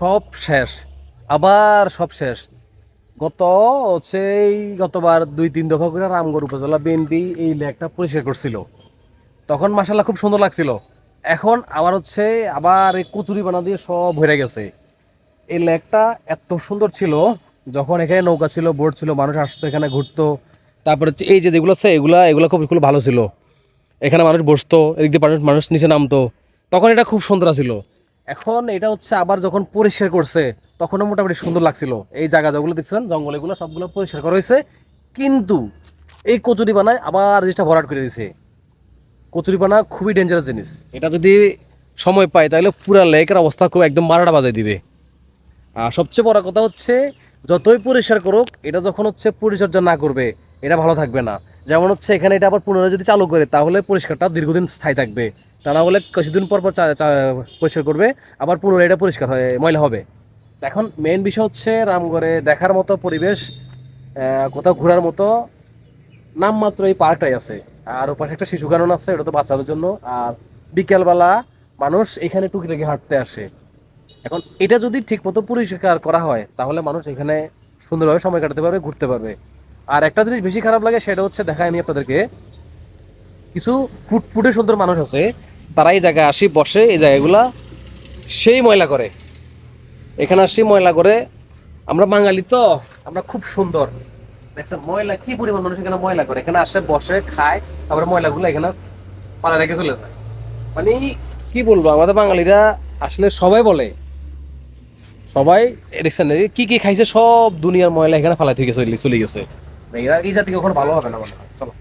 সব শেষ, আবার সব শেষ। গত হচ্ছে এই গতবার 2-3 দফা করে রামগড় উপজেলা বিএনপি এই লেকটা পরিষ্কার করছিল, তখন মাসাল্লাহ খুব সুন্দর লাগছিল। এখন আবার হচ্ছে আবার এই কচুরি বানা দিয়ে সব ভরে গেছে। এই লেকটা এত সুন্দর ছিল, যখন এখানে নৌকা ছিল, বোট ছিল, মানুষ আসতো এখানে ঘুরতো। তারপরে হচ্ছে এই যে যেগুলো আছে এগুলা এগুলো খুব খুব ভালো ছিল। এখানে মানুষ বসতো, এদিক দিয়ে মানুষ মানুষ নিচে নামতো, তখন এটা খুব সুন্দর ছিল। এখন এটা হচ্ছে আবার যখন পরিষ্কার করছে তখনও মোটামুটি সুন্দর লাগছিল। এই জায়গা যেগুলো দেখছেন জঙ্গল এগুলো সবগুলো পরিষ্কার করা হয়েছে, কিন্তু এই কচুরি বানায় আবার জিনিসটা ভরাট করে দিয়েছে। কচুরিপানা খুবই ডেঞ্জারাস জিনিস, এটা যদি সময় পায় তাহলে পুরা লেকের অবস্থা খুব একদম 12টা বাজায় দিবে। আর সবচেয়ে বড় কথা হচ্ছে, যতই পরিষ্কার করুক এটা যখন হচ্ছে পরিচর্যা না করবে এটা ভালো থাকবে না। যেমন হচ্ছে এখানে এটা আবার পুনরায় যদি চালু করে তাহলে পরিষ্কারটা দীর্ঘদিন স্থায়ী থাকবে। তা না হলে কিছুদিন পর পর পরিষ্কার করবে, আবার পুনরায় এটা পরিষ্কার হয়ে ময়লা হবে। এখন মেইন বিষয় হচ্ছে রামগড়ে দেখার মতো পরিবেশ, কোথাও ঘোরার মতো নামমাত্র এই পার্কটাই আছে। আর ওপাশে একটা শিশু কানন আছে, ওটা তো বাচ্চাদের জন্য। আর বিকেলবেলা মানুষ এখানে টুকিটাকি হাঁটতে আসে। এখন এটা যদি ঠিকমতো পরিষ্কার করা হয় তাহলে মানুষ এখানে সুন্দরভাবে সময় কাটাতে পারবে, ঘুরতে পারবে। আর একটা জিনিস বেশি খারাপ লাগে সেটা হচ্ছে, দেখায় আমি আপনাদেরকে, কিছু ফুটফুটে সুন্দর মানুষ আছে, তারা এই জায়গায় আসি বসে, এই জায়গাগুলা সেই ময়লা করে, এখানে আসি ময়লা করে। আমরা বাঙালি তো, আমরা খুব সুন্দর দেখছেন ময়লা কি পরিমাণ মানুষ এখানে ময়লা করে, এখানে আসে বসে খায়, তারপরে ময়লাগুলো এখানে পালা রেখে চলে যায়। মানে কি বলবো, আমাদের বাঙালিরা আসলে সবাই বলে, সবাই দেখছেন কি কি খাইছে সব দুনিয়ার ময়লা এখানে ফালাই থেকে চলে গেছে। এরা এই জাতি কখনো ভালো হবে না মনে হয়। চলো।